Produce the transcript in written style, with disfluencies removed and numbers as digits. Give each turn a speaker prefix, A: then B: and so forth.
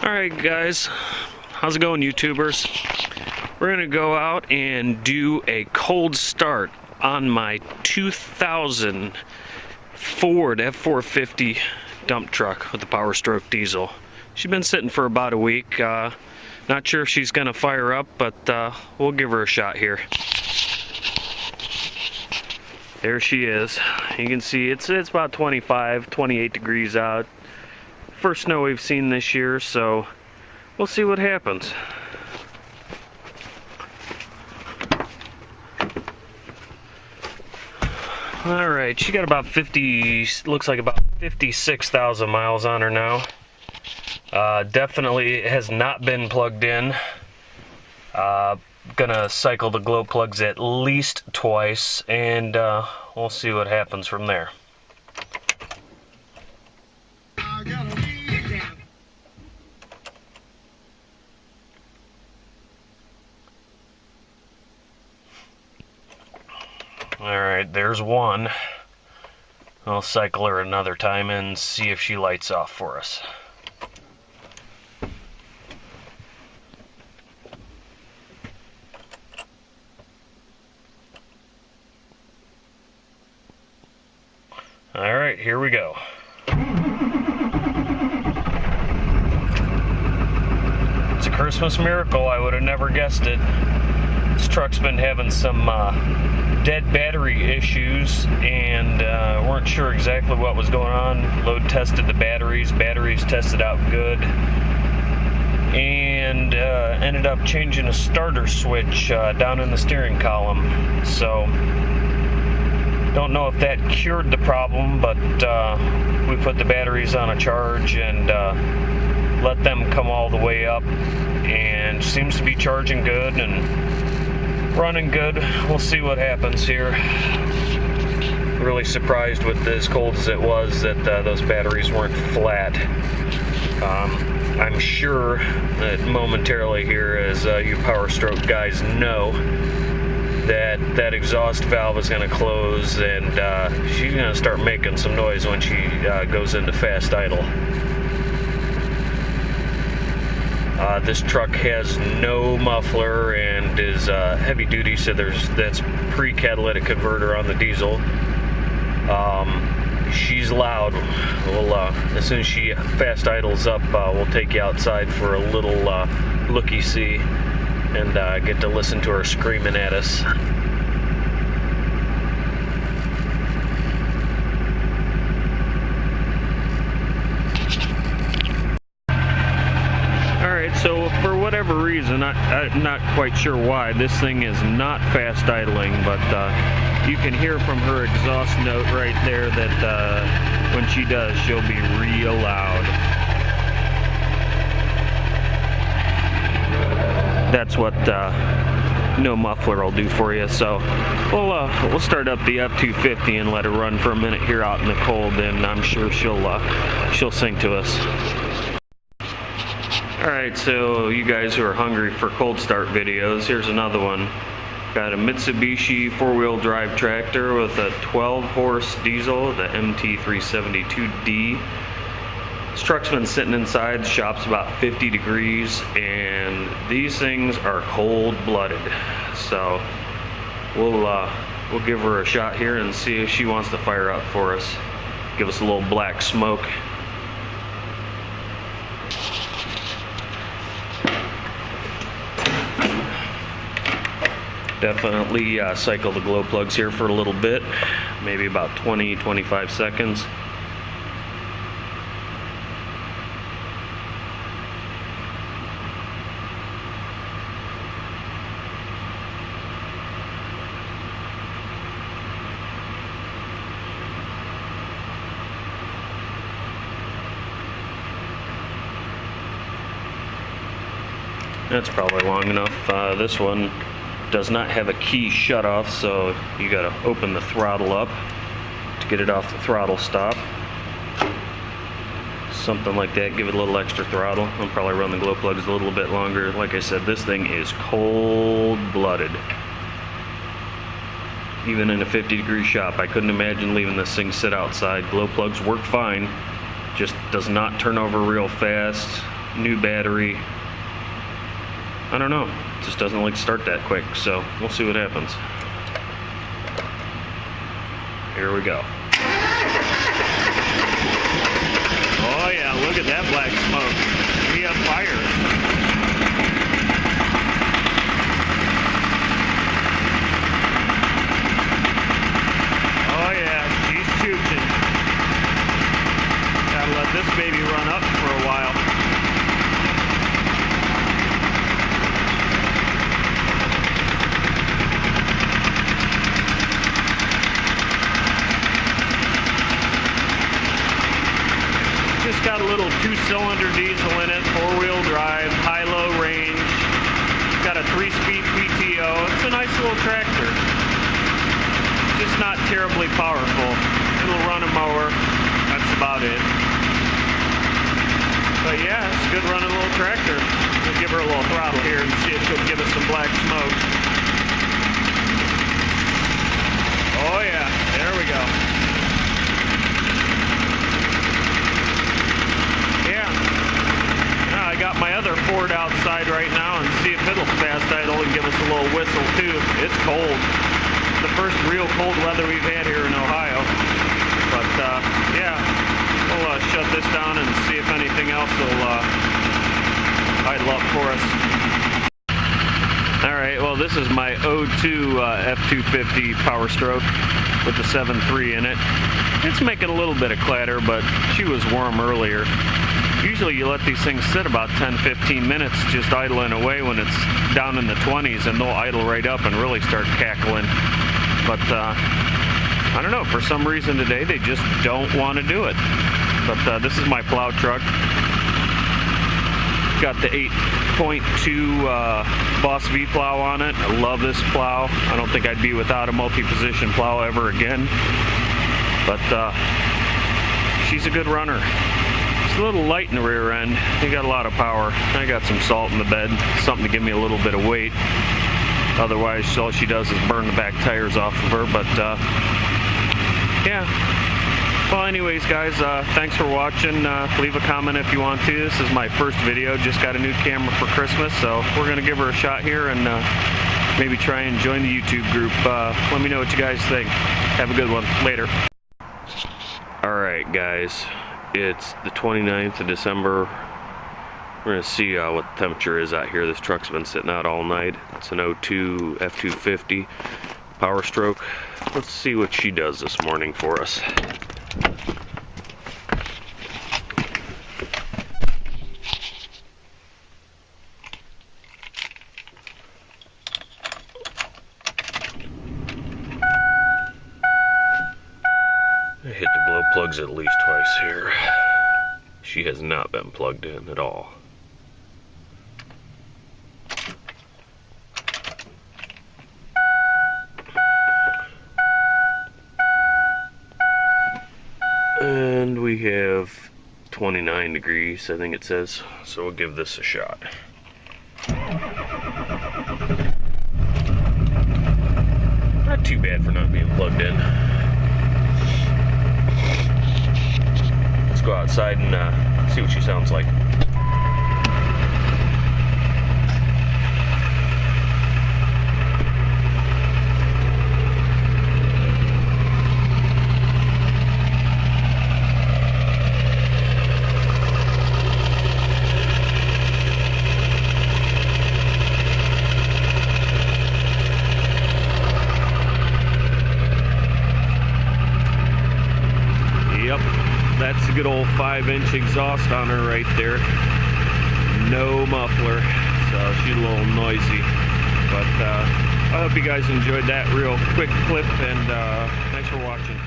A: Alright guys, how's it going YouTubers? We're going to go out and do a cold start on my 2000 Ford F450 dump truck with the Power Stroke diesel. She's been sitting for about a week. Not sure if she's going to fire up, but we'll give her a shot here. There she is. You can see it's about 25, 28 degrees out. First snow we've seen this year, so we'll see what happens. Alright, she got about 50, looks like about 56,000 miles on her now. Definitely has not been plugged in. Gonna cycle the glow plugs at least twice, and we'll see what happens from there. Alright, there's one. I'll cycle her another time and see if she lights off for us. Alright, here we go. It's a Christmas miracle. I would have never guessed it. This truck's been having some dead battery issues, and weren't sure exactly what was going on. Load tested the batteries tested out good, and ended up changing a starter switch down in the steering column. So don't know if that cured the problem, but we put the batteries on a charge and let them come all the way up, and seems to be charging good and running good. We'll see what happens here. Really surprised with as cold as it was that those batteries weren't flat. I'm sure that momentarily here, as you Power Stroke guys know, that exhaust valve is going to close, and she's going to start making some noise when she goes into fast idle. This truck has no muffler and is heavy duty, so that's pre-catalytic converter on the diesel. She's loud. We'll, as soon as she fast idles up, we'll take you outside for a little looky-see and get to listen to her screaming at us. So for whatever reason, I'm not quite sure why, this thing is not fast idling, but you can hear from her exhaust note right there that when she does, she'll be real loud. That's what no muffler will do for you. So we'll start up the F250 and let her run for a minute here out in the cold, and I'm sure she'll sing to us. Alright, so you guys who are hungry for cold start videos, here's another one. Got a Mitsubishi four-wheel drive tractor with a 12-horse diesel, the MT372D. This truck's been sitting inside, the shop's about 50 degrees, and these things are cold-blooded. So we'll give her a shot here and see if she wants to fire up for us. Give us a little black smoke. Definitely cycle the glow plugs here for a little bit, maybe about 20-25 seconds. That's probably long enough. This one does not have a key shutoff, so you got to open the throttle up to get it off the throttle stop. Something like that, give it a little extra throttle. I'll probably run the glow plugs a little bit longer. Like I said, this thing is cold-blooded. Even in a 50-degree shop, I couldn't imagine leaving this thing sit outside. Glow plugs work fine, just does not turn over real fast. new battery. I don't know, it just doesn't like to start that quick, so we'll see what happens. Here we go. Oh yeah, look at that black smoke. We have fire. Oh yeah, she's chooching. Gotta let this baby run up for a while. Just got a little 2-cylinder diesel in it, 4-wheel drive, high-low range. Got a 3-speed PTO. It's a nice little tractor. Just not terribly powerful. It'll run a mower. That's about it. But yeah, it's a good running little tractor. We'll give her a little throttle here and see if she'll give us some black smoke. Oh yeah, there we go. I got my other Ford outside right now and see if it'll fast idle and give us a little whistle too. It's cold. The first real cold weather we've had here in Ohio. But yeah, we'll shut this down and see if anything else will idle up for us. Alright, well this is my 02 F250 Power Stroke with the 7.3 in it. It's making a little bit of clatter, but she was warm earlier. Usually you let these things sit about 10-15 minutes just idling away when it's down in the 20s, and they'll idle right up and really start cackling. But I don't know, for some reason today they just don't want to do it. But this is my plow truck. Got the 8.2 Boss V plow on it. I love this plow. I don't think I'd be without a multi-position plow ever again. But she's a good runner. It's a little light in the rear end. They got a lot of power. I got some salt in the bed, something to give me a little bit of weight. Otherwise, all she does is burn the back tires off of her. But yeah. Well, anyways, guys, thanks for watching. Leave a comment if you want to. This is my first video. Just got a new camera for Christmas, so we're gonna give her a shot here and maybe try and join the YouTube group. Let me know what you guys think. Have a good one. Later. All right, guys. It's the 29th of December. We're going to see what the temperature is out here. This truck's been sitting out all night. It's an 02 F250 Power Stroke. Let's see what she does this morning for us. I hit the glow plugs at least twice here. She has not been plugged in at all. And we have 29 degrees, I think it says, so we'll give this a shot. Not too bad for not being plugged in. Let's go outside and see what she sounds like. Yep, that's a good old 5-inch exhaust on her right there. No muffler, so she's a little noisy. But I hope you guys enjoyed that real quick clip, and thanks for watching.